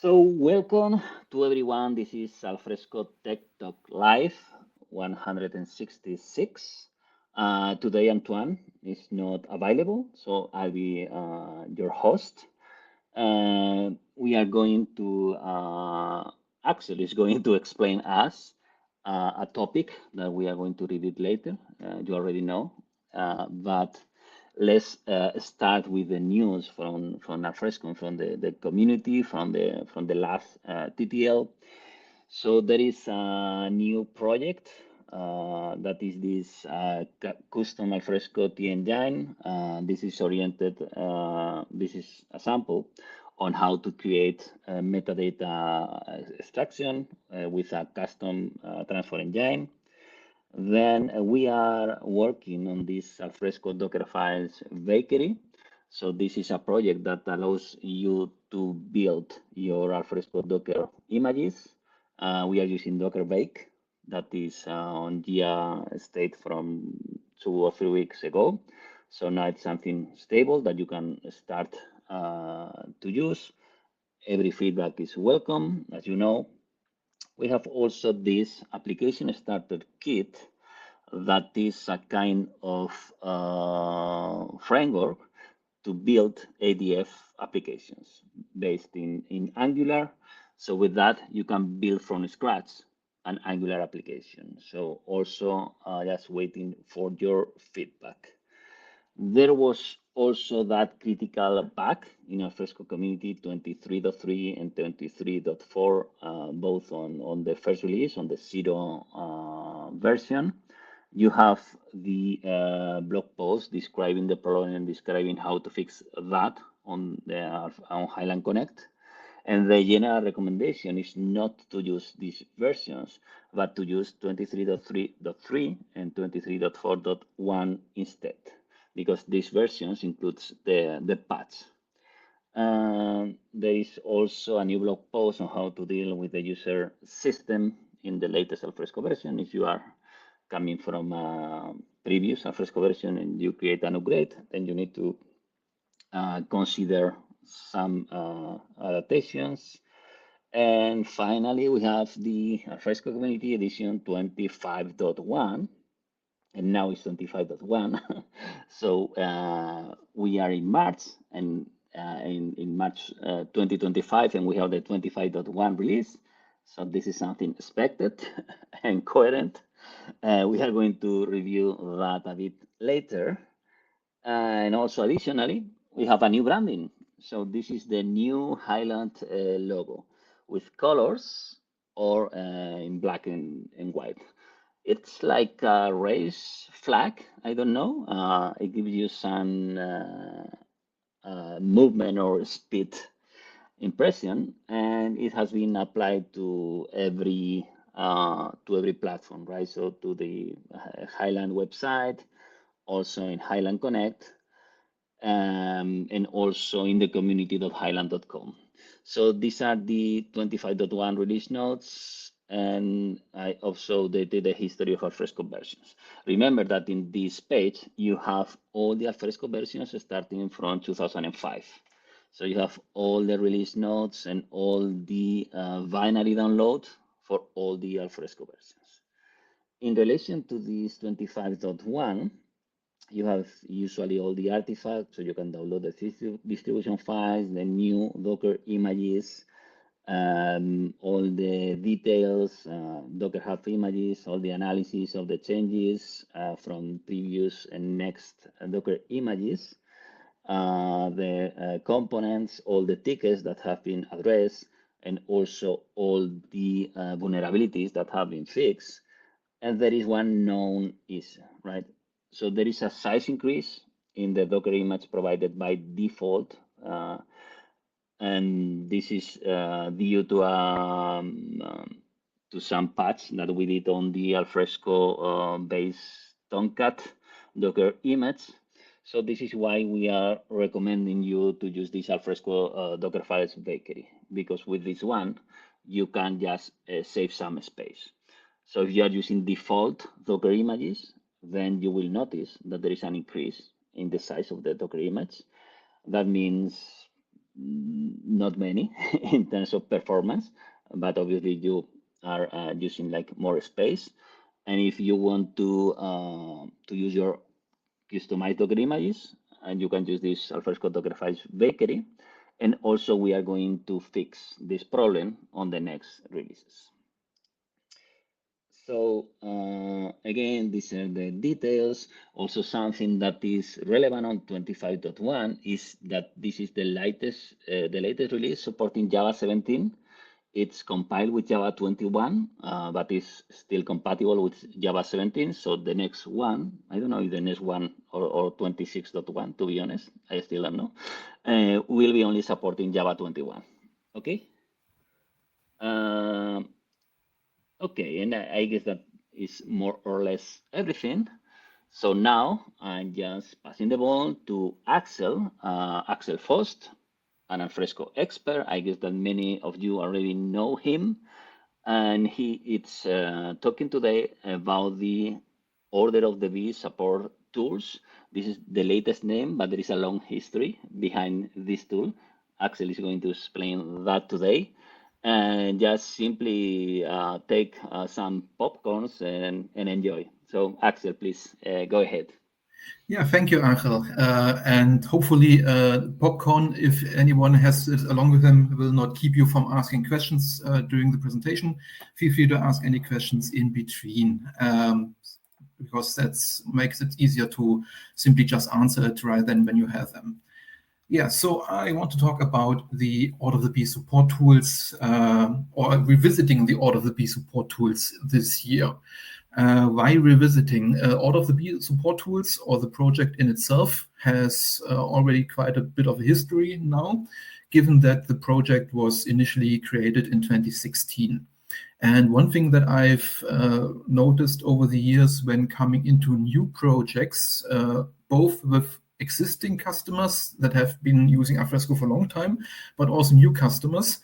So welcome to everyone. This is Alfresco Tech Talk Live 166. Today Antoine is not available, so I'll be your host. We are going to, Axel is going to explain us a topic that we are going to read it later. You already know, but let's start with the news from Alfresco, from the community, from the last TTL. So there is a new project that is this custom Alfresco T engine. This is oriented. This is a sample on how to create metadata extraction with a custom transfer engine. Then we are working on this Alfresco Docker files bakery. So this is a project that allows you to build your Alfresco Docker images. We are using Docker Bake that is on GIA state from 2 or 3 weeks ago. So now it's something stable that you can start to use. Every feedback is welcome, as you know. We have also this application starter kit that is a kind of framework to build ADF applications based in Angular. So with that, you can build from scratch an Angular application. So also just waiting for your feedback. There was also that critical bug in Alfresco Community 23.3 and 23.4, both on the first release, on the 0 version. You have the blog post describing the problem and describing how to fix that on Highland Connect. And the general recommendation is not to use these versions, but to use 23.3.3 and 23.4.1 instead, because these versions includes the patch. There is also a new blog post on how to deal with the user system in the latest Alfresco version. If you are coming from a previous Alfresco version and you create an upgrade, then you need to consider some adaptations. And finally, we have the Alfresco Community Edition 25.1, and now it's 25.1. So we are in March, and in March 2025, and we have the 25.1 release. So this is something expected and coherent. We are going to review that a bit later. And also additionally, we have a new branding. So this is the new Highland logo with colors or in black and white. It's like a race flag. I don't know. It gives you some movement or speed impression, and it has been applied to every platform, right? So to the Highland website, also in Highland Connect, and also in the community.highland.com. So these are the 25.1 release notes, and I also did the history of Alfresco versions. Remember that in this page, you have all the Alfresco versions starting from 2005. So you have all the release notes and all the binary download for all the Alfresco versions. In relation to this 25.1, you have usually all the artifacts, so you can download the distribution files, the new Docker images, all the details, Docker Hub images, all the analysis of the changes from previous and next Docker images, the components, all the tickets that have been addressed, and also all the vulnerabilities that have been fixed. And there is one known issue, right? So there is a size increase in the Docker image provided by default. And this is due to some patch that we did on the Alfresco base Tomcat Docker image. So this is why we are recommending you to use this Alfresco Docker files bakery, because with this one, you can just save some space. So if you are using default Docker images, then you will notice that there is an increase in the size of the Docker image. That means not many in terms of performance, but obviously you are using like more space. And if you want to use your customized Docker images, and you can use this Alfresco Dockerify bakery. And also we are going to fix this problem on the next releases. So again, these are the details. Also, something that is relevant on 25.1 is that this is the latest release supporting Java 17. It's compiled with Java 21, but is still compatible with Java 17. So the next one, I don't know if the next one or 26.1, to be honest, I still don't know, will be only supporting Java 21. Okay. Okay, and I guess that is more or less everything. So now I'm just passing the ball to Axel, Axel Faust, an Alfresco expert. I guess that many of you already know him. And he is talking today about the OOTBee Support Tools. This is the latest name, but there is a long history behind this tool. Axel is going to explain that today. And just simply take some popcorns and enjoy. So Axel, please go ahead. Yeah, thank you, Angel. And hopefully popcorn, if anyone has it along with them, will not keep you from asking questions during the presentation. Feel free to ask any questions in between, because that makes it easier to simply just answer it right then when you have them. Yeah, so I want to talk about the OOTBee support tools, or revisiting the OOTBee support tools this year. Why revisiting? OOTBee support tools, or the project in itself, has already quite a bit of a history now, given that the project was initially created in 2016. And one thing that I've noticed over the years when coming into new projects, both with existing customers that have been using Alfresco for a long time, but also new customers,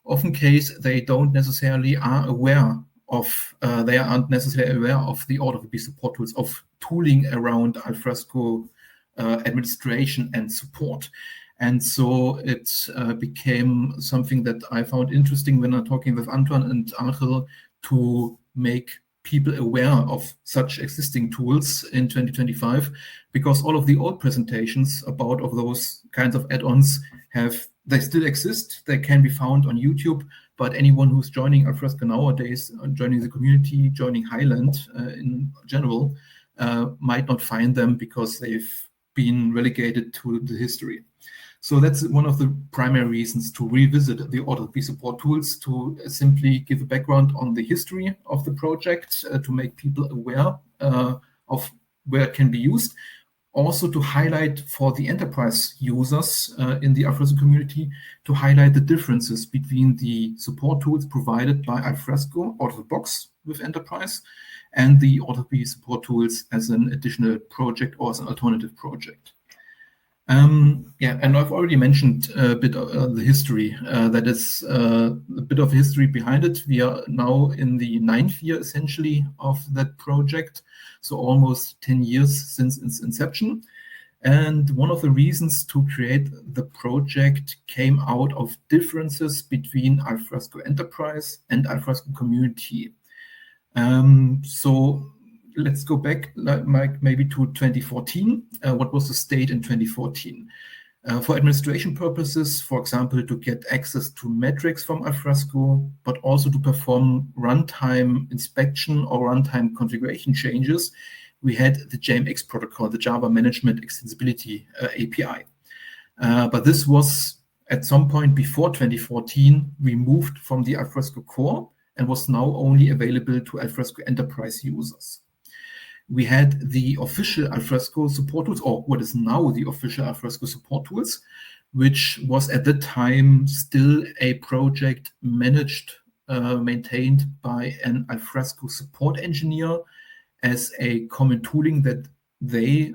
often case they don't necessarily are aware of, they aren't necessarily aware of the OOTBee support tools, of tooling around Alfresco administration and support. And so it became something that I found interesting when I'm talking with Antoine and Angel to make people aware of such existing tools in 2025, because all of the old presentations about of those kinds of add-ons they still exist. They can be found on YouTube, but anyone who's joining Alfresco nowadays, joining the community, joining Highland in general, might not find them because they've been relegated to the history. So that's one of the primary reasons to revisit the OOTBee support tools, to simply give a background on the history of the project, to make people aware of where it can be used. Also to highlight for the enterprise users in the Alfresco community, to highlight the differences between the support tools provided by Alfresco out of the box with enterprise and the OOTBee support tools as an additional project or as an alternative project. Yeah, and I've already mentioned a bit of the history. That is a bit of history behind it. We are now in the 9th year, essentially, of that project, so almost 10 years since its inception. And one of the reasons to create the project came out of differences between Alfresco Enterprise and Alfresco Community. So let's go back maybe to 2014. What was the state in 2014? For administration purposes, for example, to get access to metrics from Alfresco, but also to perform runtime inspection or runtime configuration changes, we had the JMX protocol, the Java Management Extensibility API. But this was at some point before 2014 removed from the Alfresco core and was now only available to Alfresco Enterprise users. We had the official Alfresco support tools, or what is now the official Alfresco support tools, which was at the time still a project managed, maintained by an Alfresco support engineer as a common tooling that they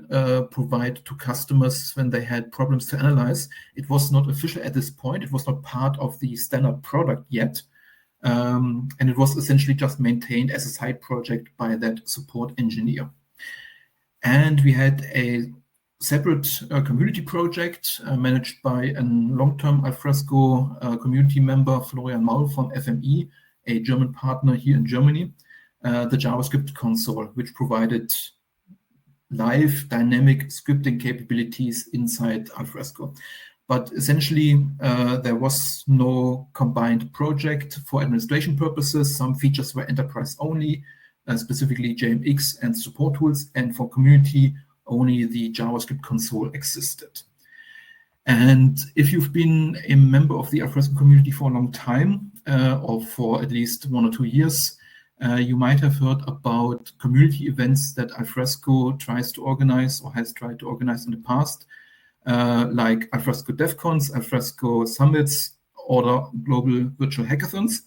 provide to customers when they had problems to analyze. It was not official at this point. It was not part of the standard product yet. And it was essentially just maintained as a side project by that support engineer. And we had a separate community project managed by a long-term Alfresco community member, Florian Maul from FME, a German partner here in Germany, the JavaScript console, which provided live dynamic scripting capabilities inside Alfresco. But essentially, there was no combined project for administration purposes. Some features were enterprise only, specifically JMX and support tools, and for community, only the JavaScript console existed. And if you've been a member of the Alfresco community for a long time, or for at least 1 or 2 years, you might have heard about community events that Alfresco tries to organize or has tried to organize in the past, like Alfresco DevCons, Alfresco Summits, or the global virtual hackathons.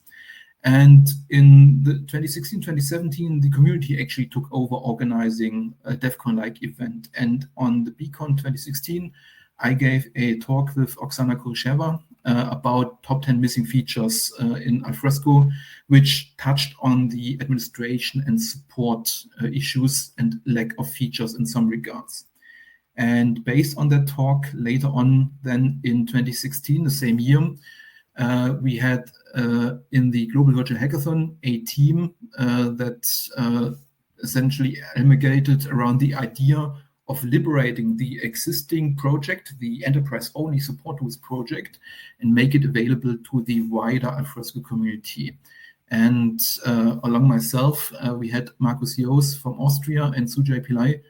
And in the 2016-2017, the community actually took over organizing a DevCon-like event. And on the BCon 2016, I gave a talk with Oksana Kurysheva about top 10 missing features in Alfresco, which touched on the administration and support issues and lack of features in some regards. And based on that talk, later on, then in 2016, the same year, we had in the Global Virtual Hackathon a team that essentially emigrated around the idea of liberating the existing project, the enterprise-only support tools project, and make it available to the wider Alfresco community. And along myself, we had Markus Jos from Austria and Sujay Pillai.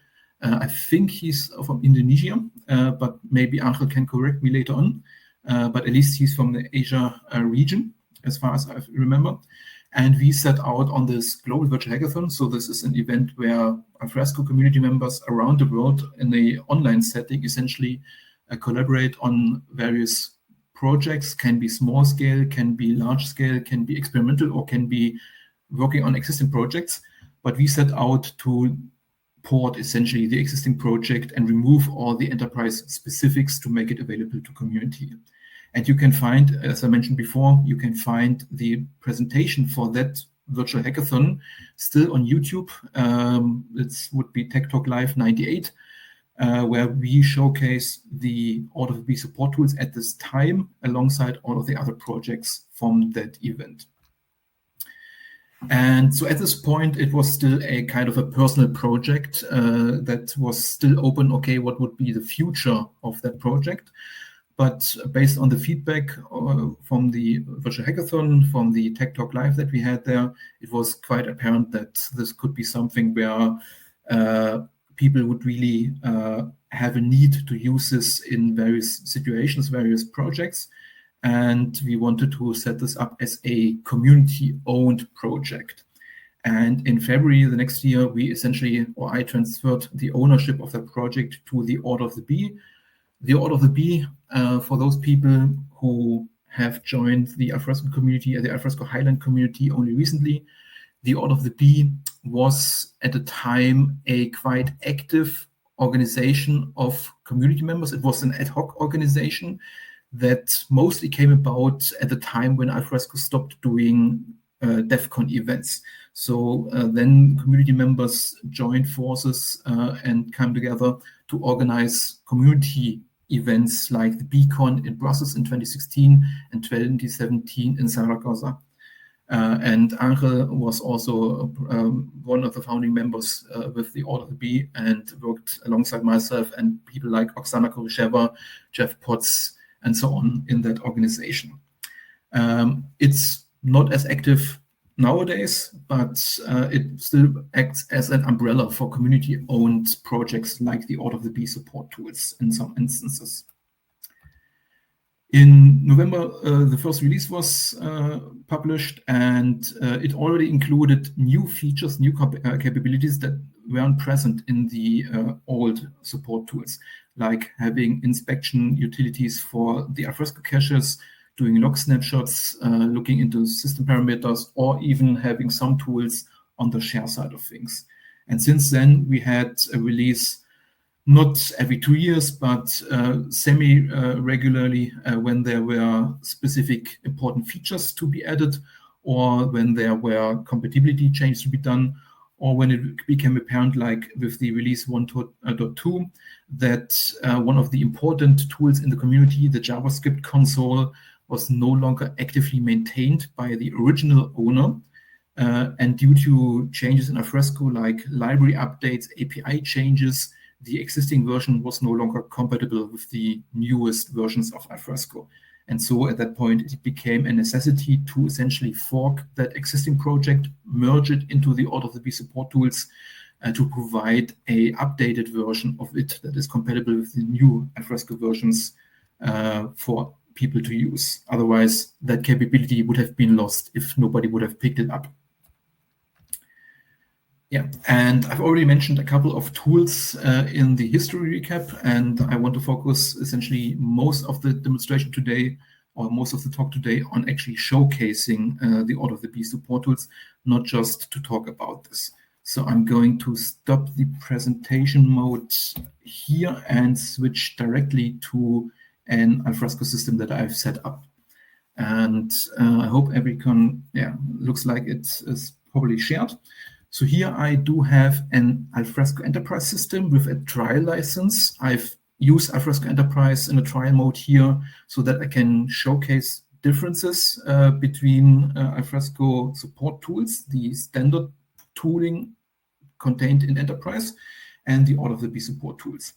I think he's from Indonesia, but maybe Angel can correct me later on. But at least he's from the Asia region, as far as I remember. And we set out on this Global Virtual Hackathon. So this is an event where Alfresco community members around the world in an online setting essentially collaborate on various projects, can be small scale, can be large scale, can be experimental, or can be working on existing projects. But we set out to port essentially the existing project and remove all the enterprise specifics to make it available to community. And you can find, as I mentioned before, you can find the presentation for that virtual hackathon still on YouTube. It would be Tech Talk Live 98, where we showcase the OOTBee Support Tools at this time alongside all of the other projects from that event. And so at this point, it was still a kind of a personal project that was still open. Okay, what would be the future of that project? But based on the feedback from the virtual hackathon, from the Tech Talk Live that we had there, it was quite apparent that this could be something where people would really have a need to use this in various situations, various projects. And we wanted to set this up as a community-owned project. And in February the next year, we essentially, or I transferred the ownership of the project to the OOTBee. The OOTBee, for those people who have joined the Alfresco community, the Alfresco Highland community only recently, the OOTBee was at the time a quite active organization of community members. It was an ad hoc organization that mostly came about at the time when Alfresco stopped doing DevCon events. So then community members joined forces and came together to organize community events like the BCon in Brussels in 2016 and 2017 in Zaragoza. And Angel was also one of the founding members with the OOTBee and worked alongside myself and people like Oksana Kurysheva, Jeff Potts, and so on in that organization. It's not as active nowadays, but it still acts as an umbrella for community-owned projects like the OOTBee Support Tools in some instances. In November, the first release was published, and it already included new features, new capabilities that weren't present in the old support tools, like having inspection utilities for the Alfresco caches, doing log snapshots, looking into system parameters, or even having some tools on the share side of things. And since then, we had a release not every 2 years, but semi-regularly when there were specific important features to be added, or when there were compatibility changes to be done, or when it became apparent, like with the release 1.2, that one of the important tools in the community, the JavaScript console, was no longer actively maintained by the original owner. And due to changes in Alfresco, like library updates, API changes, the existing version was no longer compatible with the newest versions of Alfresco. And so at that point, it became a necessity to essentially fork that existing project, merge it into the OOTBee Support Tools to provide a updated version of it that is compatible with the new Alfresco versions for people to use. Otherwise, that capability would have been lost if nobody would have picked it up. Yeah, and I've already mentioned a couple of tools in the history recap, and I want to focus essentially most of the demonstration today, or most of the talk today, on actually showcasing the OOTBee support tools, not just to talk about this. So I'm going to stop the presentation mode here and switch directly to an Alfresco system that I've set up. And I hope everyone, looks like it is probably shared. So here I do have an Alfresco Enterprise system with a trial license. I've used Alfresco Enterprise in a trial mode here so that I can showcase differences between Alfresco support tools, the standard tooling contained in Enterprise, and the OOTBee support tools.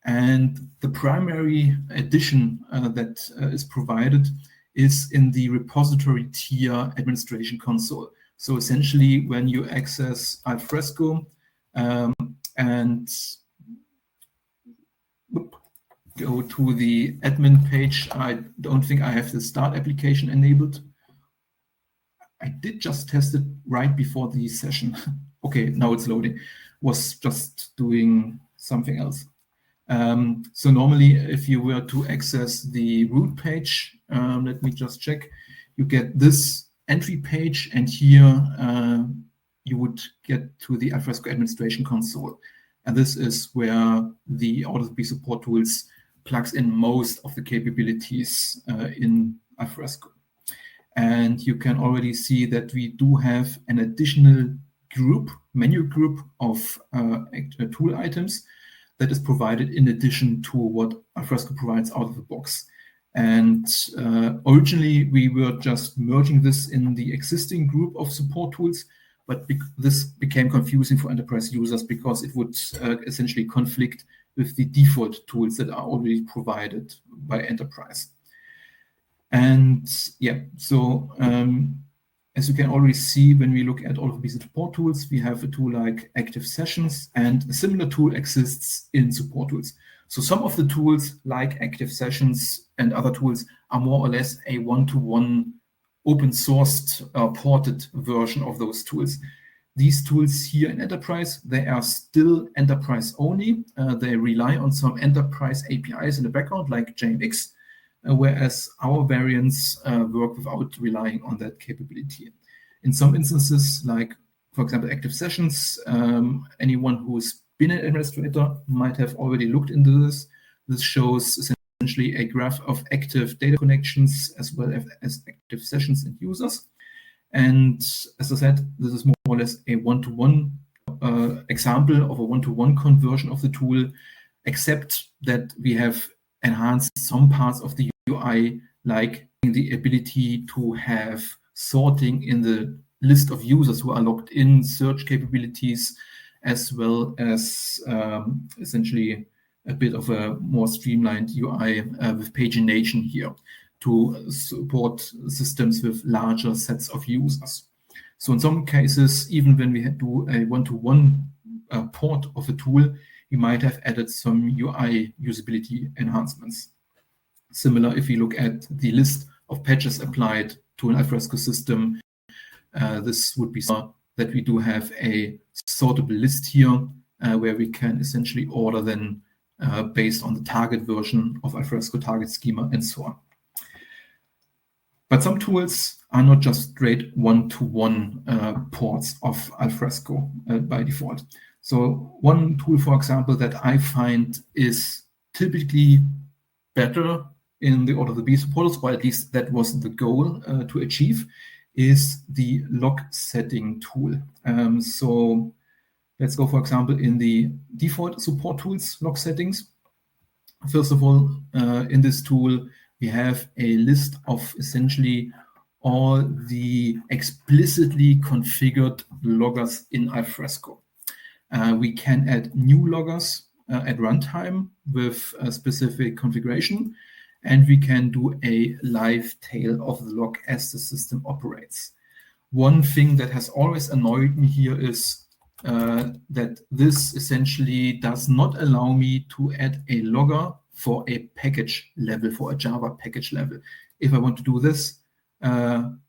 And the primary addition that is provided is in the repository tier administration console. So essentially, when you access Alfresco and go to the admin page, I don't think I have the start application enabled. I did just test it right before the session. Okay, now it's loading. Was just doing something else. So normally, if you were to access the root page, let me just check, you get this entry page, and here you would get to the Alfresco administration console. And this is where the OOTBee support tools plugs in most of the capabilities in Alfresco. And you can already see that we do have an additional group, menu group of tool items that is provided in addition to what Alfresco provides out of the box. And originally, we were just merging this in the existing group of support tools, but this became confusing for enterprise users because it would essentially conflict with the default tools that are already provided by enterprise. And yeah, so as you can already see, when we look at all of these support tools, we have a tool like Active Sessions, and a similar tool exists in support tools. So some of the tools like Active Sessions and other tools are more or less a one-to-one open sourced ported version of those tools. These tools here in Enterprise, they are still enterprise only. They rely on some enterprise APIs in the background like JMX, whereas our variants work without relying on that capability. In some instances, like for example, Active Sessions, anyone who's been an administrator might have already looked into this. This shows essentially a graph of active data connections as well as active sessions and users. And as I said, this is more or less a one-to-one example of a one-to-one conversion of the tool, except that we have enhanced some parts of the UI, like the ability to have sorting in the list of users who are logged in, search capabilities, as well as essentially a bit of a more streamlined UI with pagination here to support systems with larger sets of users. So in some cases, even when we do a one-to-one port of a tool, we might have added some UI usability enhancements. Similar, if you look at the list of patches applied to an Alfresco system, this would be that we do have a sortable list here where we can essentially order then based on the target version of Alfresco target schema and so on. But some tools are not just straight one-to-one ports of Alfresco by default. So one tool, for example, that I find is typically better in the OOTBee support tools, or at least that was the goal to achieve, is the log setting tool. So let's go, for example, in the default support tools log settings. First of all, in this tool, we have a list of essentially all the explicitly configured loggers in Alfresco. We can add new loggers at runtime with a specific configuration, and we can do a live tail of the log as the system operates. One thing that has always annoyed me here is that this essentially does not allow me to add a logger for a package level, for a Java package level. If I want to do this, and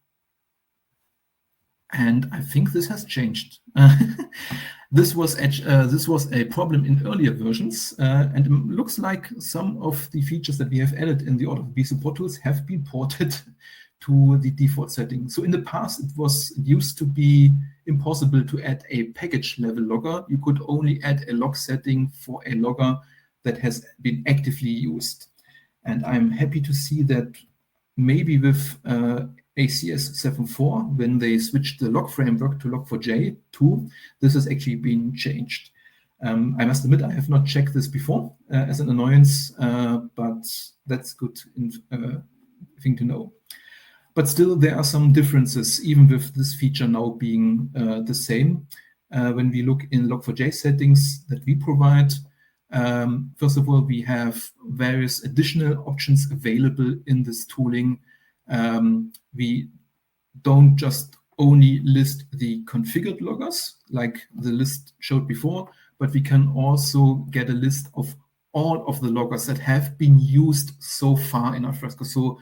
I think this has changed. This was a problem in earlier versions, and it looks like some of the features that we have added in the OOTBee Support Tools have been ported to the default setting. So in the past, it used to be impossible to add a package level logger. You could only add a log setting for a logger that has been actively used. And I'm happy to see that maybe with ACS 7.4, when they switched the log framework to Log4j 2, this has actually been changed. I must admit, I have not checked this before as an annoyance, but that's good thing to know. But still, there are some differences, even with this feature now being the same. When we look in Log4j settings that we provide, first of all, we have various additional options available in this tooling. We don't just only list the configured loggers, like the list showed before, but we can also get a list of all of the loggers that have been used so far in Alfresco. So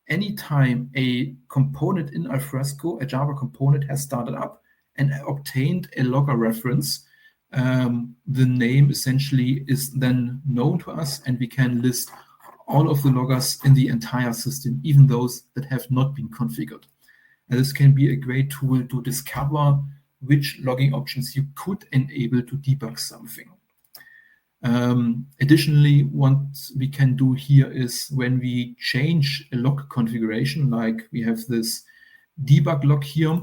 anytime a component in Alfresco, a Java component, has started up and obtained a logger reference, the name essentially is then known to us, and we can list all of the loggers in the entire system, even those that have not been configured. And this can be a great tool to discover which logging options you could enable to debug something. Additionally, what we can do here is when we change a log configuration, like we have this debug log here,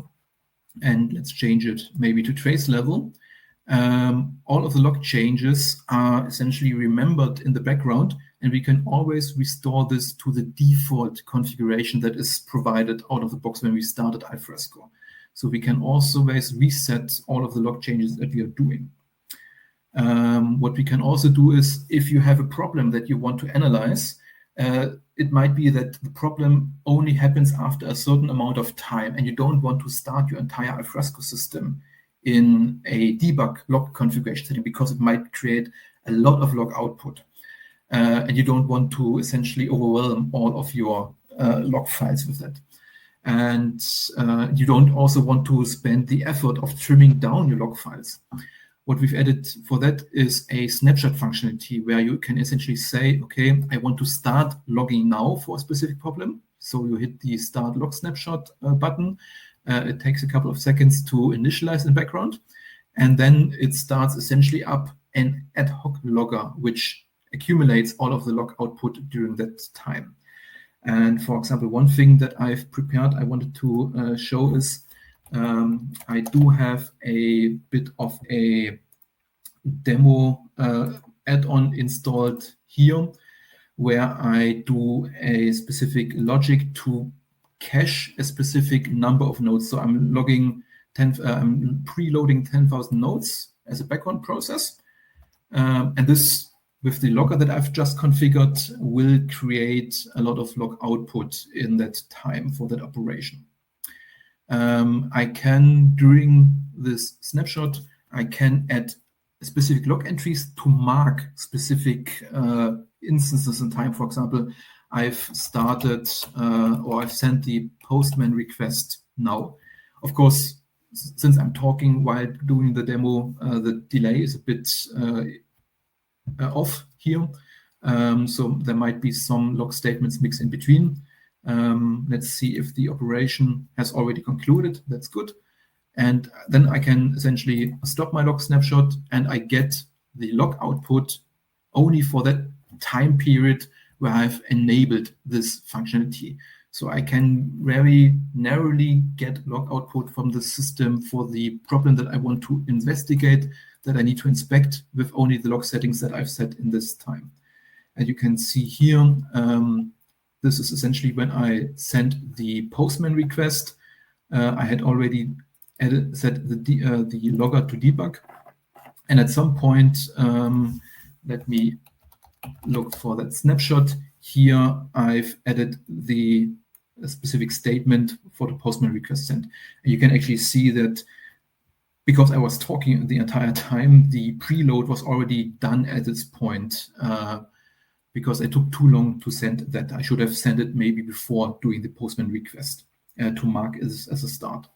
and let's change it maybe to trace level. All of the log changes are essentially remembered in the background, and we can always restore this to the default configuration that is provided out of the box when we started Alfresco. So we can also always reset all of the log changes that we are doing. What we can also do is, if you have a problem that you want to analyze, it might be that the problem only happens after a certain amount of time, and you don't want to start your entire Alfresco system in a debug log configuration setting because it might create a lot of log output. And you don't want to essentially overwhelm all of your log files with that. And you don't also want to spend the effort of trimming down your log files. What we've added for that is a snapshot functionality where you can essentially say, okay, I want to start logging now for a specific problem. So you hit the start log snapshot button. It takes a couple of seconds to initialize in the background. And then it starts essentially up an ad hoc logger, which accumulates all of the log output during that time. And for example, one thing that I've prepared, I wanted to show is I do have a bit of a demo add-on installed here where I do a specific logic to cache a specific number of nodes. So I'm logging I'm preloading 10,000 nodes as a background process. And this, with the logger that I've just configured, will create a lot of log output in that time for that operation. I can, during this snapshot, I can add specific log entries to mark specific instances in time. For example, I've started or I've sent the postman request now. Of course, since I'm talking while doing the demo, the delay is a bit off here. So there might be some log statements mixed in between. Let's see if the operation has already concluded. That's good. And then I can essentially stop my log snapshot and I get the log output only for that time period where I've enabled this functionality. So I can very narrowly get log output from the system for the problem that I want to investigate, that I need to inspect with only the log settings that I've set in this time. And you can see here, this is essentially when I sent the postman request. I had already set the logger to debug. And at some point, let me look for that snapshot. Here, I've added the specific statement for the postman request sent. And you can actually see that because I was talking the entire time, the preload was already done at this point because I took too long to send that. I should have sent it maybe before doing the postman request to mark as a start.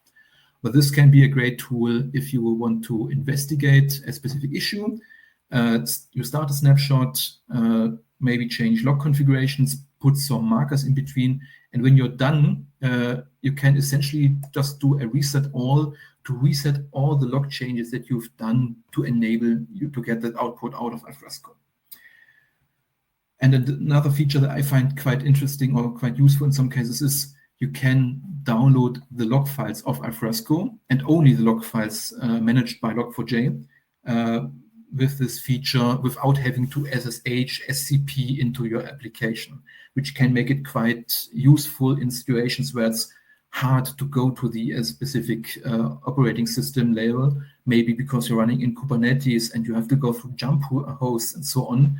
But this can be a great tool if you will want to investigate a specific issue. You start a snapshot, maybe change log configurations, put some markers in between, and when you're done, you can essentially just do a reset all to reset all the log changes that you've done to enable you to get that output out of Alfresco. And another feature that I find quite interesting or quite useful in some cases is you can download the log files of Alfresco and only the log files managed by Log4j with this feature without having to SSH, SCP into your application, which can make it quite useful in situations where it's hard to go to the specific operating system level, maybe because you're running in Kubernetes and you have to go through jump hosts and so on.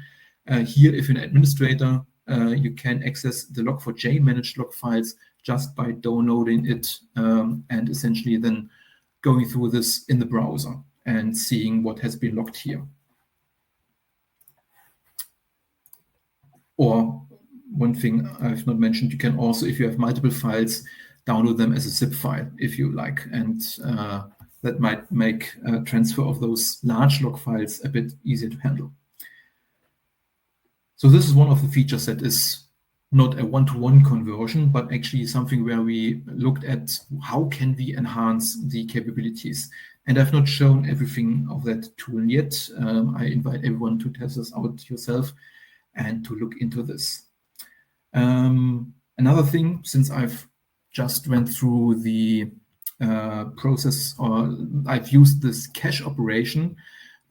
Here, if you're an administrator, you can access the Log4j managed log files just by downloading it and essentially then going through this in the browser and seeing what has been logged here. Or one thing I've not mentioned, you can also, if you have multiple files, download them as a zip file if you like, and that might make transfer of those large log files a bit easier to handle. So this is one of the features that is not a one-to-one conversion, but actually something where we looked at how can we enhance the capabilities. And I've not shown everything of that tool yet. I invite everyone to test this out yourself and to look into this. Another thing, since I've just went through the process, or I've used this cache operation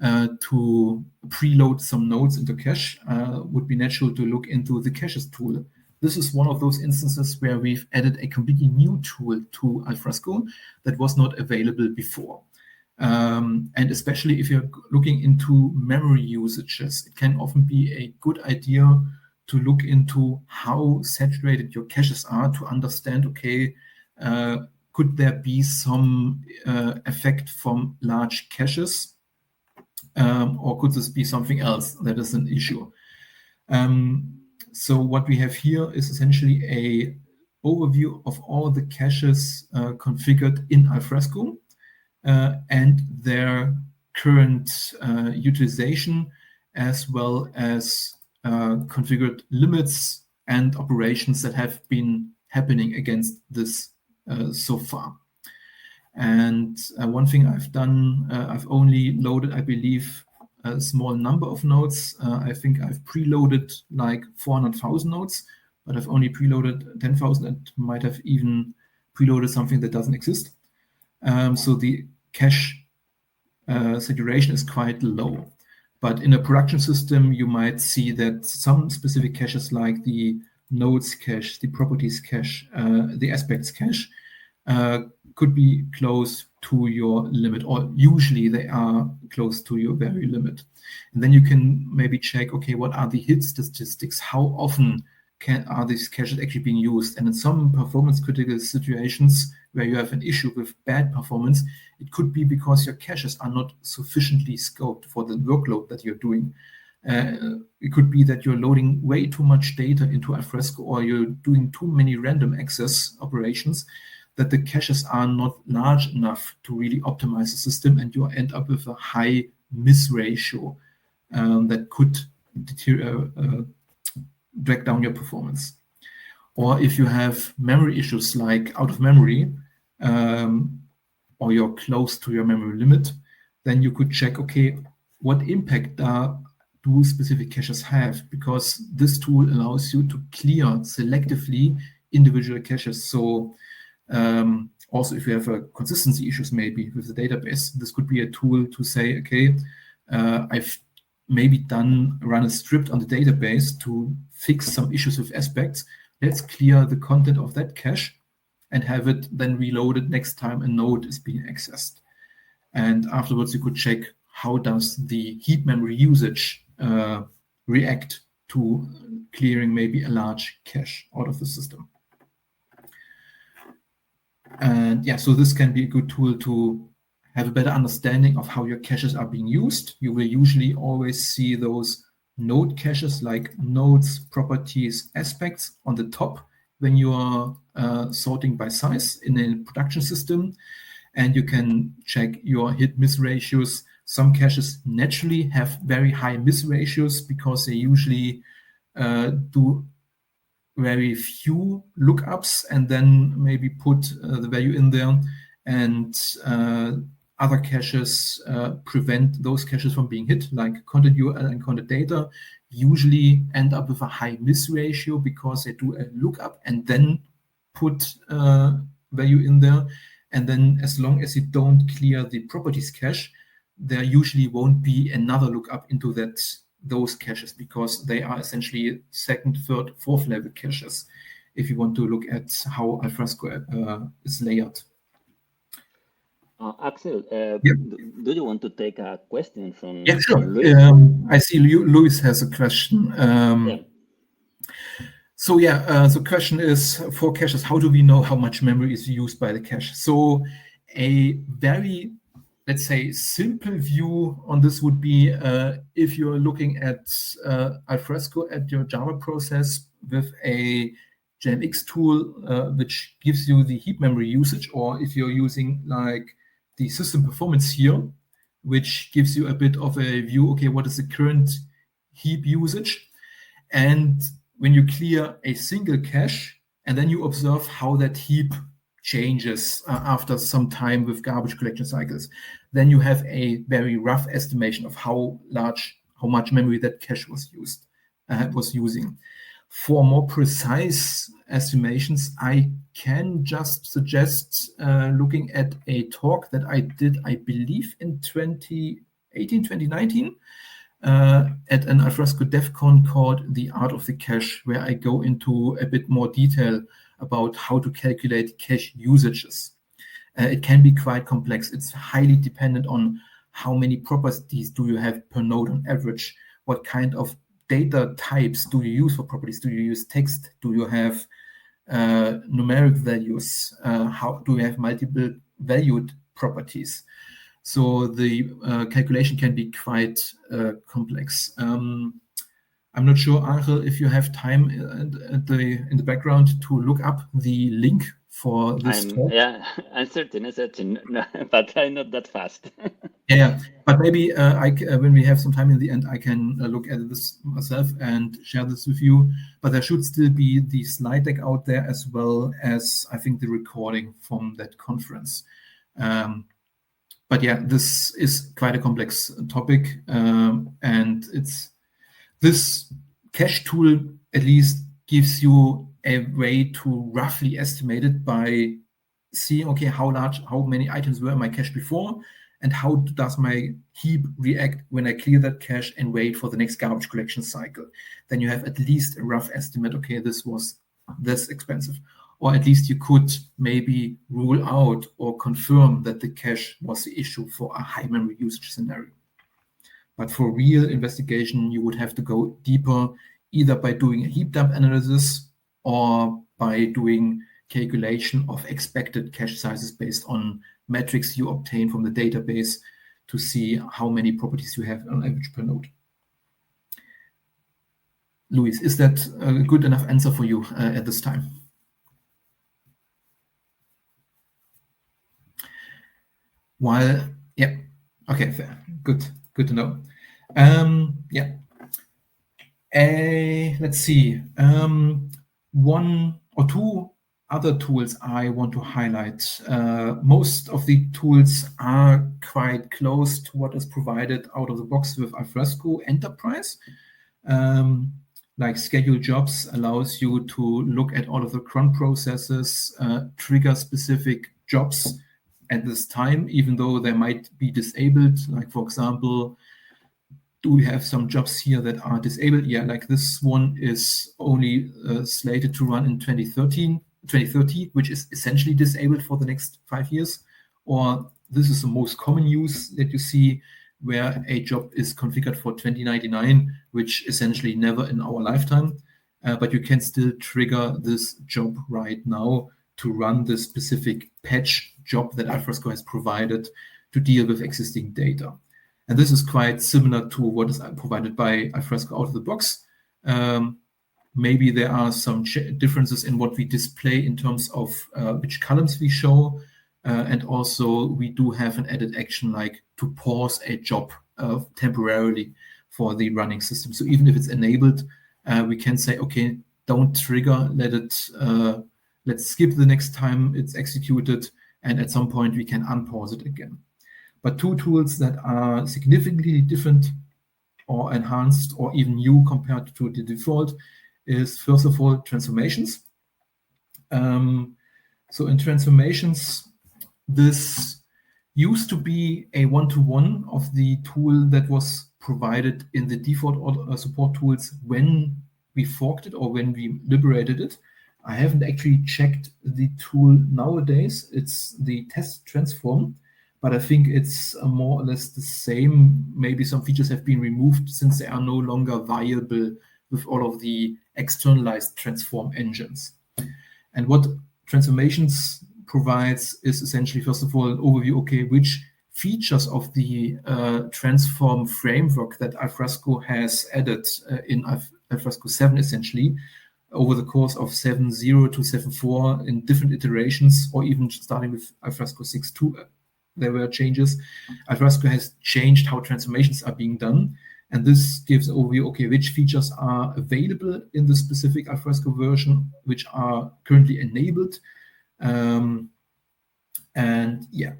to preload some nodes into cache, would be natural to look into the caches tool. This is one of those instances where we've added a completely new tool to Alfresco that was not available before. And especially if you're looking into memory usages, it can often be a good idea to look into how saturated your caches are to understand, okay, could there be some effect from large caches? Or could this be something else that is an issue? So what we have here is essentially a overview of all the caches configured in Alfresco and their current utilization, as well as configured limits and operations that have been happening against this so far. And one thing I've done, I've only loaded, I believe, a small number of nodes. I think I've preloaded like 400,000 nodes, but I've only preloaded 10,000 and might have even preloaded something that doesn't exist. So the cache saturation is quite low. But in a production system, you might see that some specific caches like the nodes cache, the properties cache, the aspects cache, could be close to your limit, or usually they are close to your very limit. And then you can maybe check, okay, what are the hit statistics? How often are these caches actually being used? And in some performance critical situations where you have an issue with bad performance, it could be because your caches are not sufficiently scoped for the workload that you're doing. It could be that you're loading way too much data into Alfresco, or you're doing too many random access operations, that the caches are not large enough to really optimize the system, and you end up with a high miss ratio that could drag down your performance. Or if you have memory issues like out of memory, or you're close to your memory limit, then you could check, okay, what impact do specific caches have? Because this tool allows you to clear selectively individual caches. So also if you have consistency issues maybe with the database, this could be a tool to say, okay, I've maybe run a script on the database to fix some issues with aspects. Let's clear the content of that cache and have it then reloaded next time a node is being accessed. And afterwards, you could check how does the heap memory usage react to clearing maybe a large cache out of the system. And yeah, so this can be a good tool to have a better understanding of how your caches are being used. You will usually always see those node caches like nodes, properties, aspects on the top when you are sorting by size in a production system. And you can check your hit-miss ratios. Some caches naturally have very high miss ratios because they usually do very few lookups and then maybe put the value in there. And other caches prevent those caches from being hit, like content URL and content data, usually end up with a high miss ratio because they do a lookup and then put value in there. And then as long as you don't clear the properties cache, there usually won't be another lookup into those caches because they are essentially second, third, fourth level caches if you want to look at how Alfresco is layered. Axel, Yep. do you want to take a question from Yeah, sure. Luis? I see Luis has a question. Yeah. So yeah, the question is for caches, how do we know how much memory is used by the cache? So a very, let's say, simple view on this would be if you're looking at Alfresco at your Java process with a JMX tool, which gives you the heap memory usage, or if you're using like the system performance here, which gives you a bit of a view, okay, what is the current heap usage? And when you clear a single cache, and then you observe how that heap changes after some time with garbage collection cycles, then you have a very rough estimation of how much memory that cache was using. For more precise estimations, I can just suggest looking at a talk that I did, I believe, in 2018, 2019, at an Alfresco DevCon called The Art of the Cache, where I go into a bit more detail about how to calculate cache usages. It can be quite complex. It's highly dependent on how many properties do you have per node on average, what kind of data types do you use for properties? Do you use text? Do you have numeric values? How do you have multiple valued properties? So the calculation can be quite complex. I'm not sure, Angel, if you have time in the background to look up the link for this talk. Yeah, I'm certain, no, but I'm not that fast. Yeah, but maybe when we have some time in the end, I can look at this myself and share this with you. But there should still be the slide deck out there, as well as, I think, the recording from that conference. But yeah, this is quite a complex topic, and this cache tool at least gives you a way to roughly estimate it by seeing, okay, how many items were in my cache before, and how does my heap react when I clear that cache and wait for the next garbage collection cycle. Then you have at least a rough estimate, okay, this was this expensive. Or at least you could maybe rule out or confirm that the cache was the issue for a high memory usage scenario. But for real investigation, you would have to go deeper, either by doing a heap dump analysis or by doing calculation of expected cache sizes based on metrics you obtain from the database to see how many properties you have on average per node. Luis, is that a good enough answer for you at this time? Yeah, okay, fair. Good to know. Yeah. Let's see. One or two other tools I want to highlight. Most of the tools are quite close to what is provided out of the box with Alfresco Enterprise. like schedule jobs allows you to look at all of the cron processes, trigger specific jobs at this time, even though they might be disabled. Like, for example, do we have some jobs here that are disabled? Yeah, like this one is only slated to run in 2030, which is essentially disabled for the next 5 years. Or this is the most common use that you see, where a job is configured for 2099, which essentially never in our lifetime. But you can still trigger this job right now to run the specific patch job that Alfresco has provided to deal with existing data. And this is quite similar to what is provided by Alfresco out of the box. Maybe there are some differences in what we display in terms of which columns we show. And also we do have an added action like to pause a job temporarily for the running system. So even if it's enabled, we can say, okay, don't trigger, let's skip the next time it's executed. And at some point we can unpause it again. But two tools that are significantly different or enhanced or even new compared to the default is, first of all, transformations. So in transformations, this used to be a one-to-one of the tool that was provided in the default support tools when we forked it or when we liberated it. I haven't actually checked the tool nowadays. It's the test transform, but I think it's more or less the same. Maybe some features have been removed since they are no longer viable with all of the externalized transform engines. And what transformations provides is essentially, first of all, an overview, okay, which features of the transform framework that Alfresco has added in Alfresco 7, essentially, over the course of 7.0 to 7.4 in different iterations, or even starting with Alfresco 6.2, there were changes. Alfresco has changed how transformations are being done. And this gives an overview, okay, which features are available in the specific Alfresco version, which are currently enabled. And yeah,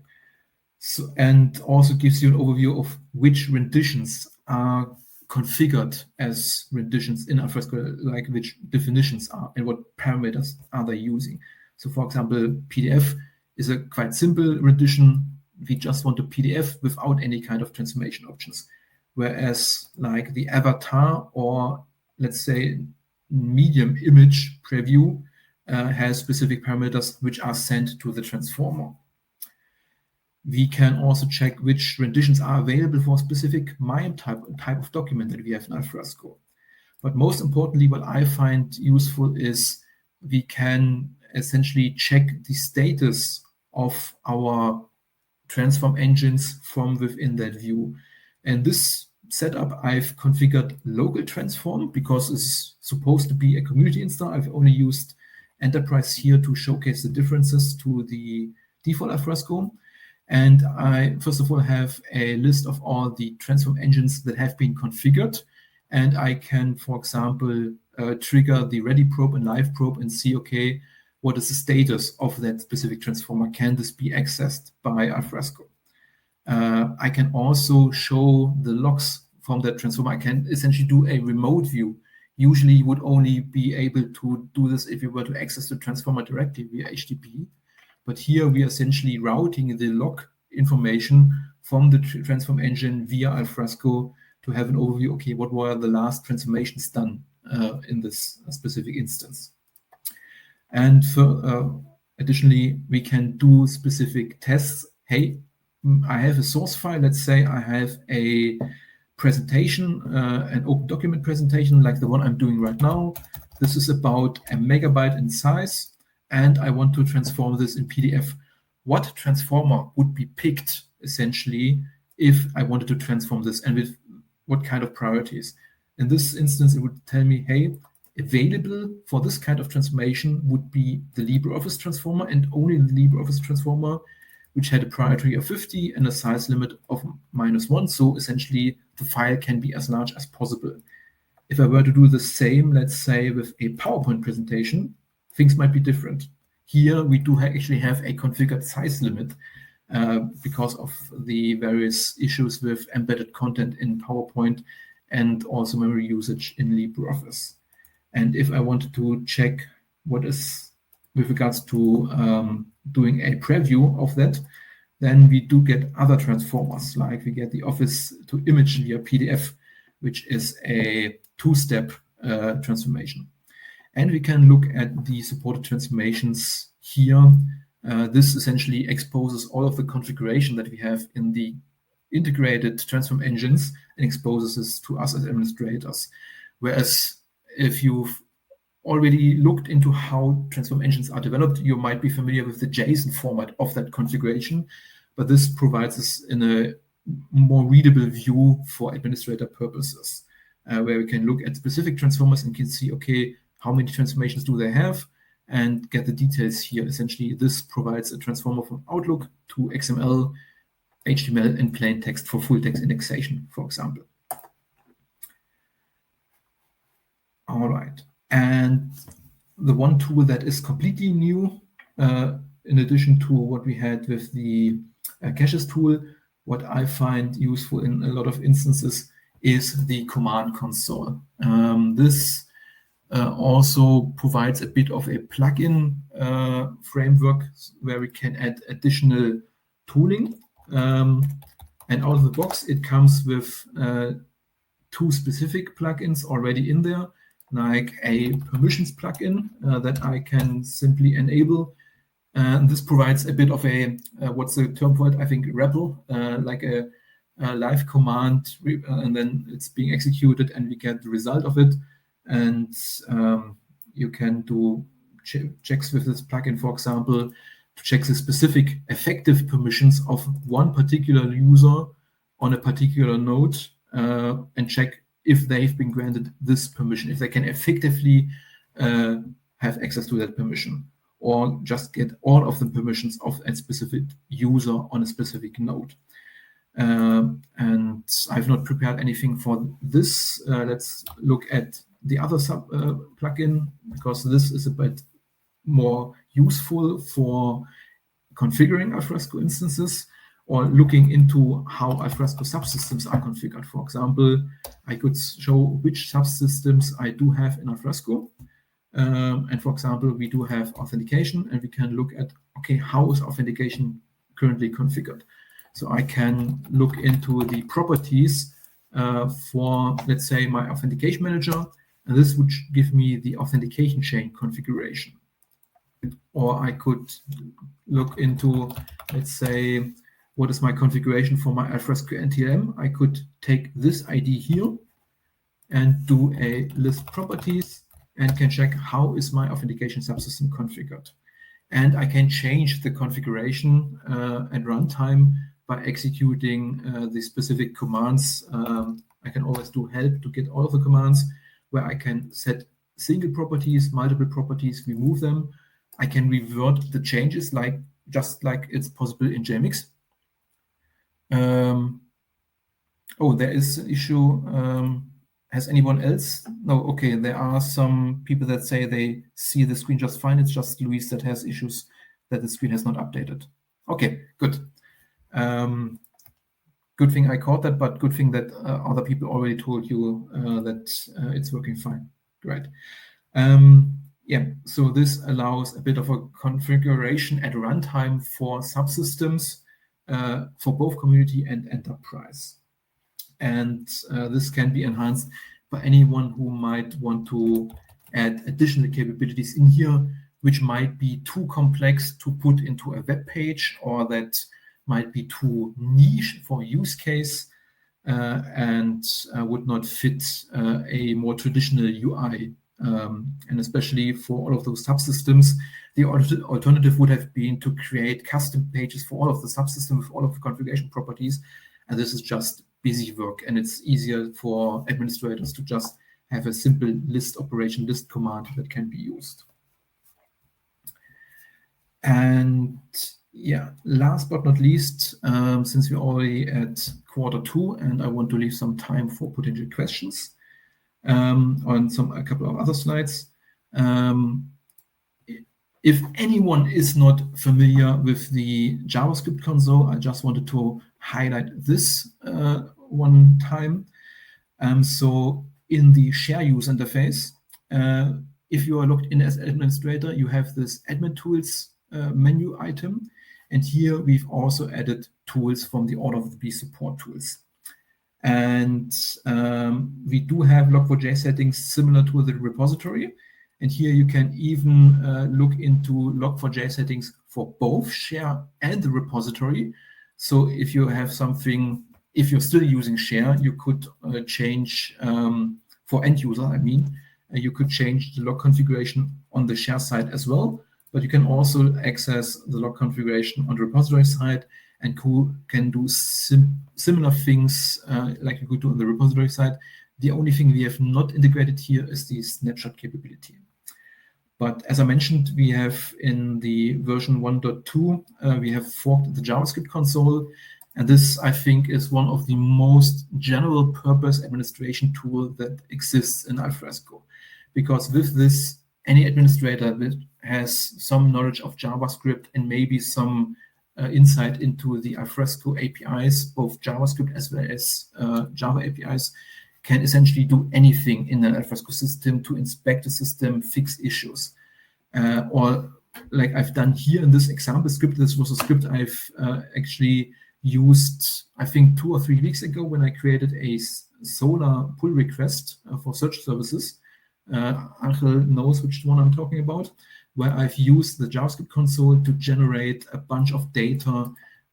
so, and also gives you an overview of which renditions are configured as renditions in Alfresco, like which definitions are and what parameters are they using. So for example, PDF is a quite simple rendition. We just want a PDF without any kind of transformation options. Whereas like the avatar or let's say medium image preview has specific parameters which are sent to the transformer. We can also check which renditions are available for a specific MIME type of document that we have in Alfresco. But most importantly, what I find useful is we can essentially check the status of our transform engines from within that view. And this setup, I've configured local transform because it's supposed to be a community install. I've only used Enterprise here to showcase the differences to the default Alfresco. And I, first of all, have a list of all the transform engines that have been configured. And I can, for example, trigger the ready probe and live probe and see, okay, what is the status of that specific transformer? Can this be accessed by Alfresco? I can also show the logs from that transformer. I can essentially do a remote view. Usually you would only be able to do this if you were to access the transformer directly via HTTP. But here we are essentially routing the log information from the transform engine via Alfresco to have an overview, okay, what were the last transformations done in this specific instance. And for, additionally, we can do specific tests. Hey, I have a source file. Let's say I have a presentation, an open document presentation like the one I'm doing right now. This is about 1 megabyte in size, and I want to transform this in PDF. What transformer would be picked, essentially, if I wanted to transform this, and with what kind of priorities? In this instance, it would tell me, hey, available for this kind of transformation would be the LibreOffice transformer, and only the LibreOffice transformer, which had a priority of 50 and a size limit of -1. So essentially, the file can be as large as possible. If I were to do the same, let's say, with a PowerPoint presentation, things might be different. Here, we do actually have a configured size limit because of the various issues with embedded content in PowerPoint and also memory usage in LibreOffice. And if I wanted to check what is with regards to doing a preview of that, then we do get other transformers, like we get the Office to image via PDF, which is a two-step transformation. And we can look at the supported transformations here. This essentially exposes all of the configuration that we have in the integrated transform engines and exposes this to us as administrators. Whereas if you've already looked into how transform engines are developed, you might be familiar with the JSON format of that configuration, but this provides us in a more readable view for administrator purposes, where we can look at specific transformers and can see, okay, how many transformations do they have, and get the details here. Essentially, this provides a transformer from Outlook to XML, HTML, and plain text for full text indexation, for example. All right. And the one tool that is completely new, in addition to what we had with the caches tool, what I find useful in a lot of instances is the command console. This also provides a bit of a plugin framework where we can add additional tooling. And out of the box, it comes with two specific plugins already in there, like a permissions plugin that I can simply enable. And this provides a bit of a, what's the term for it? I think REPL, like a live command, and then it's being executed and we get the result of it. And you can do checks with this plugin, for example, to check the specific effective permissions of one particular user on a particular node and check if they've been granted this permission, if they can effectively have access to that permission, or just get all of the permissions of a specific user on a specific node. And I've not prepared anything for this. Let's look at the other plugin, because this is a bit more useful for configuring Alfresco instances or looking into how Alfresco subsystems are configured. For example, I could show which subsystems I do have in Alfresco. And for example, we do have authentication, and we can look at, okay, how is authentication currently configured? So I can look into the properties for, let's say, my authentication manager, and this would give me the authentication chain configuration. Or I could look into, let's say, what is my configuration for my Alfresco NTLM? I could take this ID here and do a list properties and can check how is my authentication subsystem configured. And I can change the configuration at runtime by executing the specific commands. I can always do help to get all of the commands, where I can set single properties, multiple properties, remove them. I can revert the changes just like it's possible in JMX. Oh, there is an issue. Has anyone else? No, okay, there are some people that say they see the screen just fine. It's just Luis that has issues that the screen has not updated. Okay, good. Good thing I caught that, but good thing that other people already told you that it's working fine. Great. Yeah, so this allows a bit of a configuration at runtime for subsystems for both community and enterprise. And this can be enhanced by anyone who might want to add additional capabilities in here, which might be too complex to put into a web page, or that might be too niche for a use case and would not fit a more traditional UI. And especially for all of those subsystems, the alternative would have been to create custom pages for all of the subsystems with all of the configuration properties. And this is just busy work, and it's easier for administrators to just have a simple list operation, list command that can be used. And yeah, last but not least, since we're already at Q2 and I want to leave some time for potential questions on a couple of other slides. If anyone is not familiar with the JavaScript console, I just wanted to highlight this one time. So in the share use interface, If you are logged in as administrator, you have this admin tools menu item. And here we've also added tools from the OOTBee Support Tools. And we do have log4j settings similar to the repository. And here you can even look into log4j settings for both share and the repository. So if you have something, if you're still using share, you could change for end user, I mean, you could change the log configuration on the share side as well. But you can also access the log configuration on the repository side and can do similar things like you could do on the repository side. The only thing we have not integrated here is the snapshot capability. But as I mentioned, we have in the version 1.2, we have forked the JavaScript console. And this, I think, is one of the most general purpose administration tool that exists in Alfresco. Because with this, any administrator that has some knowledge of JavaScript and maybe some insight into the Alfresco APIs, both JavaScript as well as Java APIs, can essentially do anything in an Alfresco system to inspect the system, fix issues. Or like I've done here in this example script, this was a script I've actually used, I think 2 or 3 weeks ago when I created a Solar pull request for search services. Axel knows which one I'm talking about, where I've used the JavaScript console to generate a bunch of data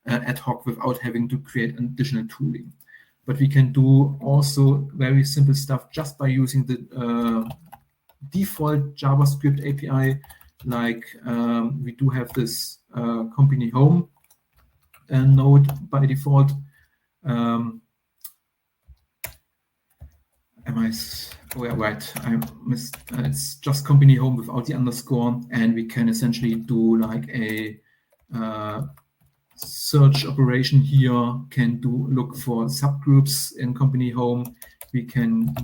ad hoc without having to create additional tooling. But we can do also very simple stuff just by using the default JavaScript API, like we do have this company home node by default. Right, I missed, it's just company home without the underscore, and we can essentially do like a search operation here, can look for subgroups in company home. We can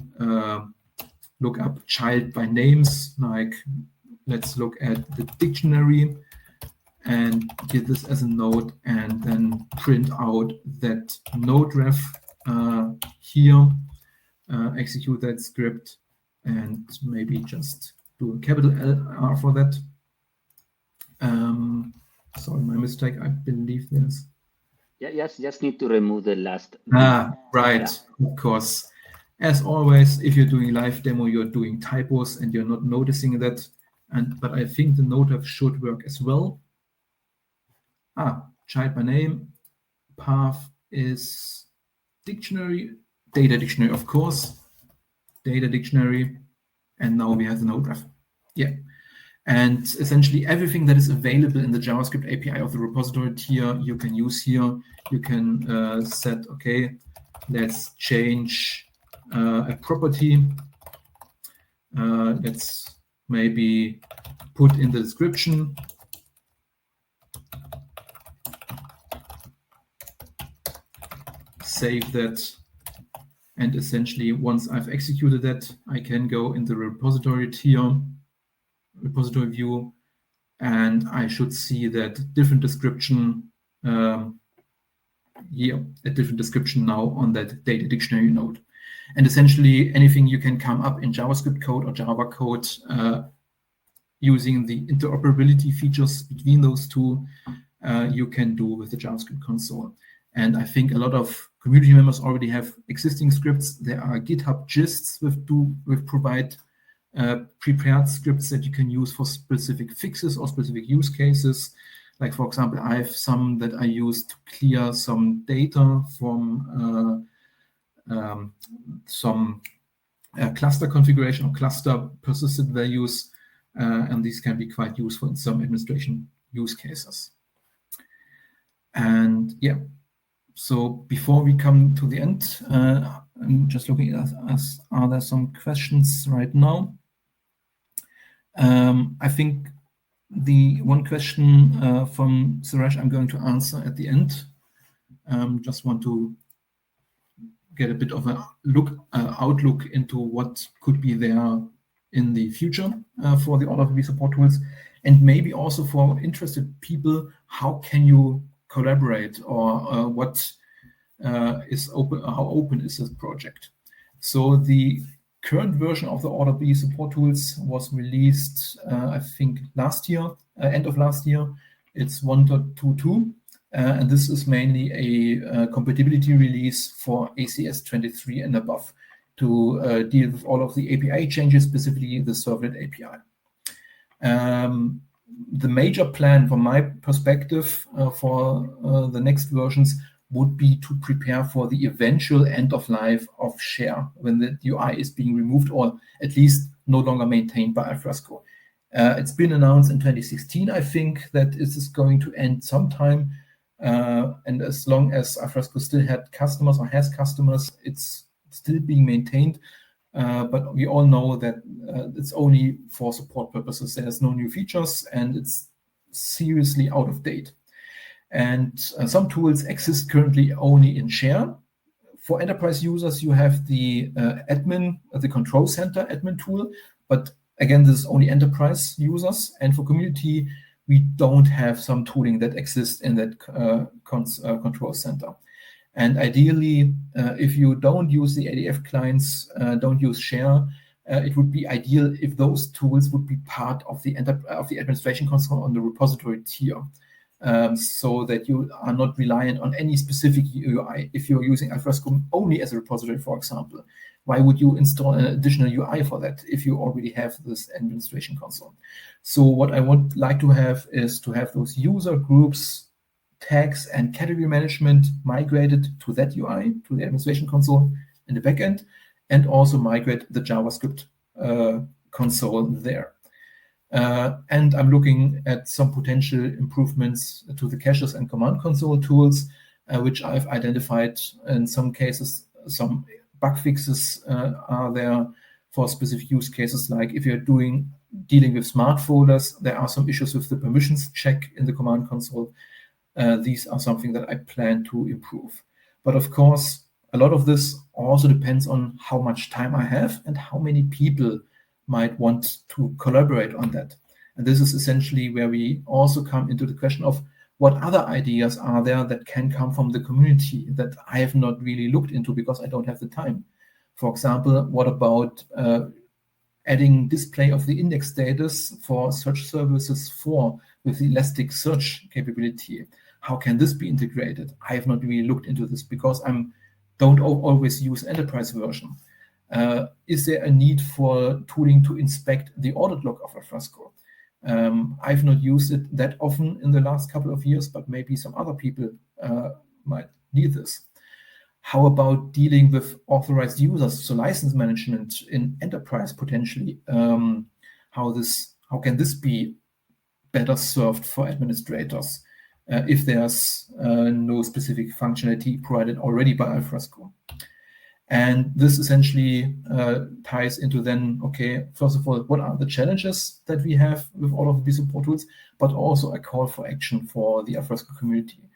look up child by names, like let's look at the dictionary and get this as a node and then print out that node ref here, execute that script and maybe just do a capital R for that. Sorry, my mistake. I believe there's. Yeah, just need to remove the last. Right, yeah. Of course. As always, if you're doing live demo, you're doing typos and you're not noticing that. But I think the node ref should work as well. Child by name, path is dictionary, data dictionary, of course, data dictionary, and now we have the node ref. Yeah. And essentially everything that is available in the JavaScript API of the repository tier, you can use here. You can set, okay, let's change a property. Let's maybe put in the description. Save that. And essentially, once I've executed that, I can go in the repository tier, repository view, and I should see that different description here, a different description now on that data dictionary node. And essentially, anything you can come up in JavaScript code or Java code using the interoperability features between those two, you can do with the JavaScript console. And I think a lot of community members already have existing scripts. There are GitHub gists with provide prepared scripts that you can use for specific fixes or specific use cases. Like, for example, I have some that I use to clear some data from some cluster configuration or cluster persistent values. And these can be quite useful in some administration use cases. And yeah. So before we come to the end, I'm just looking at us. Are there some questions right now? I think the one question from Suresh I'm going to answer at the end. Just want to get a bit of a outlook into what could be there in the future for the OOTBee support tools, and maybe also for interested people, how can you collaborate, or what is open? How open is this project? So the current version of the OOTBee Support Tools was released, I think, last year, end of last year. It's 1.22, and this is mainly a compatibility release for ACS 23 and above to deal with all of the API changes, specifically the Servlet API. The major plan from my perspective for the next versions would be to prepare for the eventual end of life of Share when the UI is being removed or at least no longer maintained by Alfresco. It's been announced in 2016, I think, that it is going to end sometime. And as long as Alfresco still had customers or has customers, it's still being maintained. But we all know that it's only for support purposes. There's no new features and it's seriously out of date. And some tools exist currently only in Share. For enterprise users, you have the admin, the control center admin tool. But again, this is only enterprise users. And for community, we don't have some tooling that exists in that control center. And ideally, if you don't use the ADF clients, don't use Share, it would be ideal if those tools would be part of the administration console on the repository tier, so that you are not reliant on any specific UI. If you're using Alfresco only as a repository, for example, why would you install an additional UI for that if you already have this administration console? So what I would like to have is to have those user groups, tags, and category management migrated to that UI, to the administration console in the backend, and also migrate the JavaScript console there. And I'm looking at some potential improvements to the caches and command console tools, which I've identified. In some cases, some bug fixes are there for specific use cases, like if you're dealing with smart folders, there are some issues with the permissions check in the command console. These are something that I plan to improve. But of course, a lot of this also depends on how much time I have and how many people might want to collaborate on that. And this is essentially where we also come into the question of what other ideas are there that can come from the community that I have not really looked into because I don't have the time. For example, what about adding display of the index status for search services with the Elasticsearch capability? How can this be integrated? I have not really looked into this because I don't always use enterprise version. Is there a need for tooling to inspect the audit log of Alfresco? I've not used it that often in the last couple of years, but maybe some other people might need this. How about dealing with authorized users, so license management in enterprise potentially? How can this be better served for administrators if there's no specific functionality provided already by Alfresco? And this essentially ties into then, okay, first of all, what are the challenges that we have with all of these support tools, but also a call for action for the Alfresco community.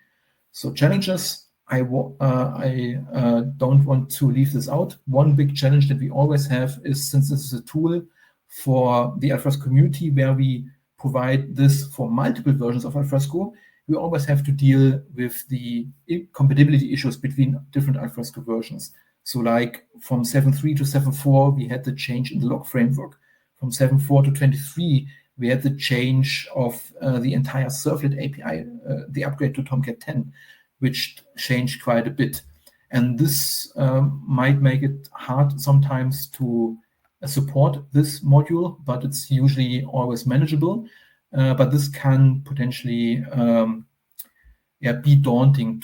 So challenges, I don't want to leave this out. One big challenge that we always have is, since this is a tool for the Alfresco community where we provide this for multiple versions of Alfresco, we always have to deal with the compatibility issues between different Alfresco versions. So like from 7.3 to 7.4, we had the change in the log framework. From 7.4 to 23, we had the change of the entire Servlet API, the upgrade to Tomcat 10, which changed quite a bit. And this might make it hard sometimes to support this module, but it's usually always manageable. But this can potentially be daunting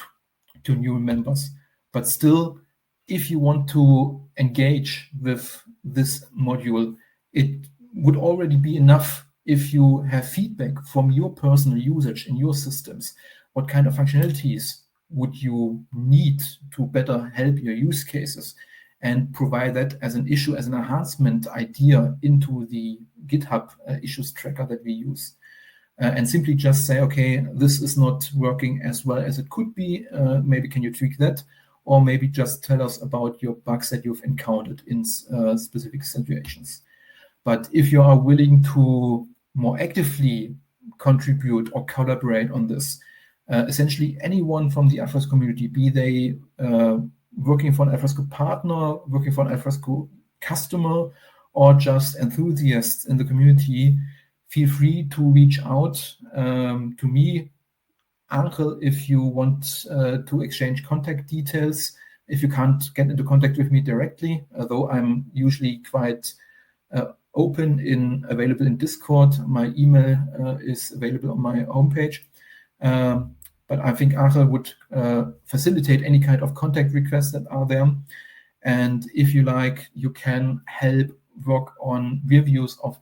to new members. But still, if you want to engage with this module, it would already be enough if you have feedback from your personal usage in your systems. What kind of functionalities would you need to better help your use cases, and provide that as an issue, as an enhancement idea into the GitHub issues tracker that we use. And simply just say, okay, this is not working as well as it could be. Maybe can you tweak that? Or maybe just tell us about your bugs that you've encountered in specific situations. But if you are willing to more actively contribute or collaborate on this, essentially anyone from the Alfresco community, be they working for an Alfresco partner, working for an Alfresco customer or just enthusiasts in the community, feel free to reach out to me, Angel, if you want to exchange contact details. If you can't get into contact with me directly, though I'm usually quite available in Discord. My email is available on my homepage. But I think Angel would facilitate any kind of contact requests that are there. And if you like, you can help work on reviews of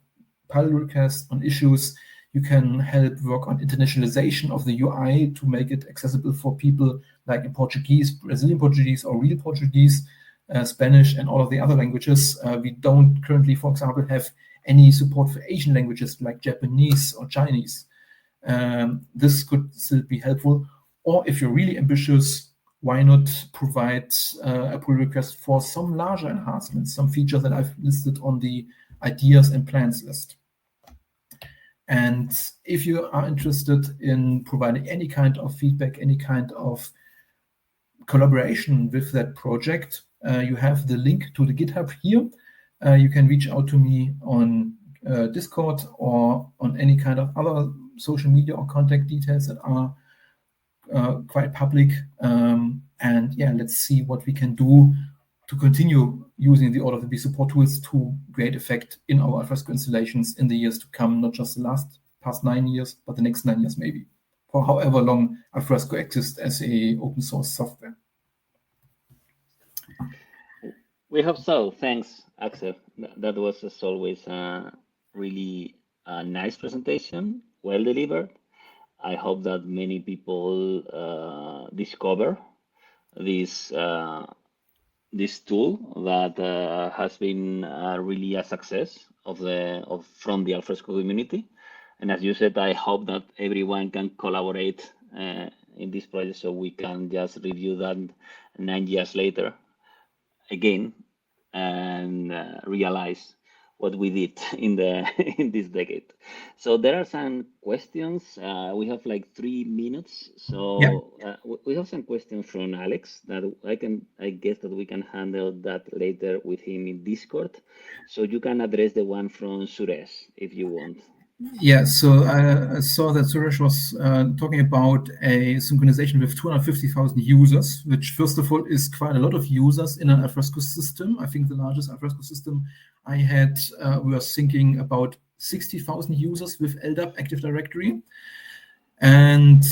pull requests, on issues. You can help work on internationalization of the UI to make it accessible for people like in Portuguese, Brazilian Portuguese, or real Portuguese, Spanish, and all of the other languages. We don't currently, for example, have any support for Asian languages like Japanese or Chinese. This could still be helpful. Or if you're really ambitious, why not provide a pull request for some larger enhancements, some features that I've listed on the ideas and plans list. And if you are interested in providing any kind of feedback, any kind of collaboration with that project, you have the link to the GitHub here. You can reach out to me on Discord or on any kind of other social media or contact details that are quite public. And yeah, let's see what we can do to continue using the OOTBee support tools to great effect in our Alfresco installations in the years to come, not just the past 9 years, but the next 9 years maybe, for however long Alfresco exists as a open source software. We hope so. Thanks, Axel. That was, as always, a really nice presentation, well delivered. I hope that many people discover this tool that has been really a success from the Alfresco community. And as you said, I hope that everyone can collaborate in this project so we can just review that 9 years later again and realize what we did in this decade. So there are some questions. We have like 3 minutes. So we have some questions from Alex that I guess that we can handle that later with him in Discord. So you can address the one from Suresh if you want. Yeah, so I saw that Suresh was talking about a synchronization with 250,000 users, which first of all is quite a lot of users in an Alfresco system. I think the largest Alfresco system I had, we were thinking about 60,000 users with LDAP Active Directory. And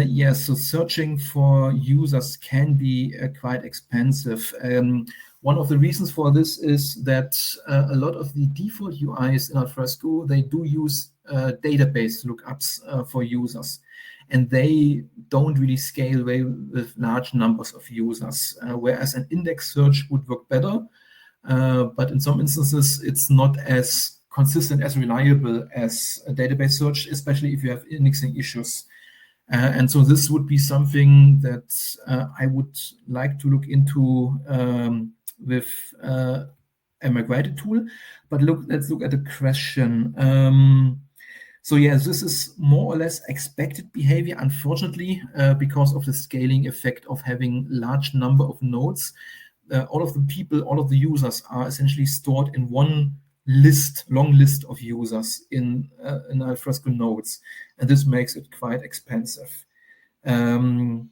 yeah, so searching for users can be quite expensive. One of the reasons for this is that a lot of the default UIs in Alfresco, they do use database lookups for users. And they don't really scale well with large numbers of users, whereas an index search would work better. But in some instances, it's not as consistent, as reliable as a database search, especially if you have indexing issues. And so this would be something that I would like to look into with a migrated tool. But let's look at the question. So yes, this is more or less expected behavior, unfortunately, because of the scaling effect of having large number of nodes. All of the users are essentially stored in one long list of users in Alfresco nodes, and this makes it quite expensive. So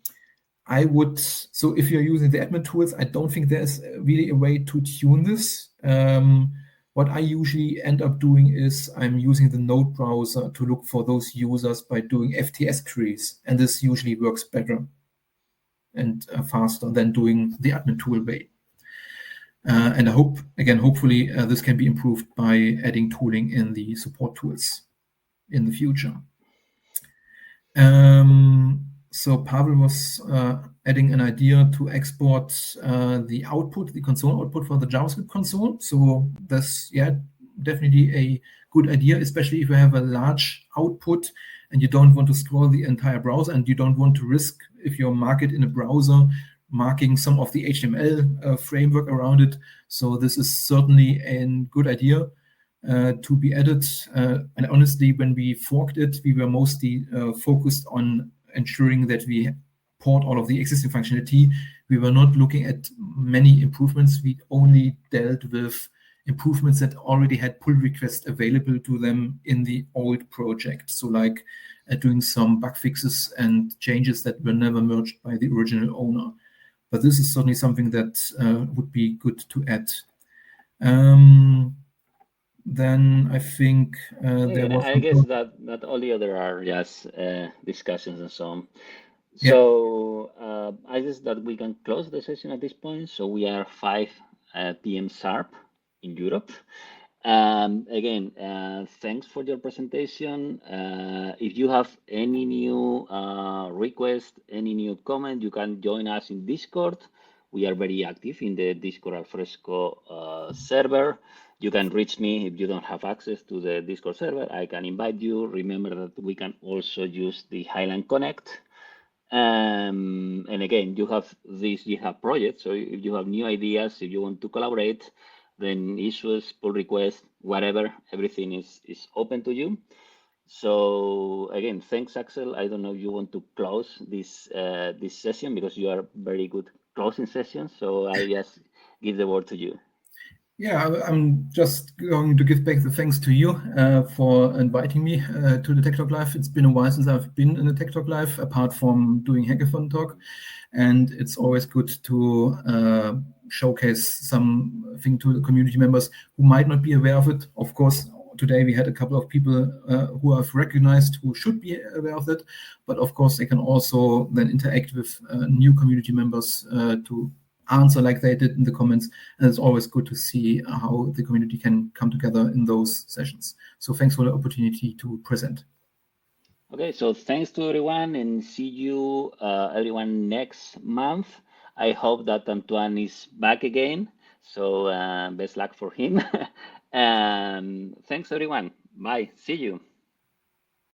if you're using the admin tools, I don't think there's really a way to tune this. What I usually end up doing is I'm using the node browser to look for those users by doing FTS queries, and this usually works better and faster than doing the admin tool way. And I hope, again, hopefully this can be improved by adding tooling in the support tools in the future. So Pavel was adding an idea to export the console output for the JavaScript console. So that's, yeah, definitely a good idea, especially if you have a large output and you don't want to scroll the entire browser and you don't want to risk, if you mark it in a browser, marking some of the HTML framework around it. So this is certainly a good idea to be added. And honestly, when we forked it, we were mostly focused on ensuring that we port all of the existing functionality. We were not looking at many improvements. We only dealt with improvements that already had pull requests available to them in the old project. So like doing some bug fixes and changes that were never merged by the original owner. But this is certainly something that would be good to add. Then I think there was. I guess that all the other are just discussions and so on. So I guess that we can close the session at this point. So we are 5 p.m. sharp in Europe. Again, thanks for your presentation. If you have any new request, any new comment, you can join us in Discord. We are very active in the Discord Alfresco server. You can reach me if you don't have access to the Discord server. I can invite you. Remember that we can also use the Highland Connect. And again, you have this GitHub project. So if you have new ideas, if you want to collaborate, then issues, pull requests, whatever, everything is open to you. So again, thanks, Axel. I don't know if you want to close this this session because you are very good closing sessions. So I just give the word to you. Yeah, I'm just going to give back the thanks to you for inviting me to the Tech Talk Live. It's been a while since I've been in the Tech Talk Live, apart from doing Hackathon Talk. And it's always good to showcase something to the community members who might not be aware of it. Of course, today we had a couple of people who have recognized who should be aware of it. But of course, they can also then interact with new community members to answer like they did in the comments. And it's always good to see how the community can come together in those sessions. So thanks for the opportunity to present. Okay, so thanks to everyone and see you everyone next month. I hope that Antoine is back again. So best luck for him. Thanks everyone. Bye. See you.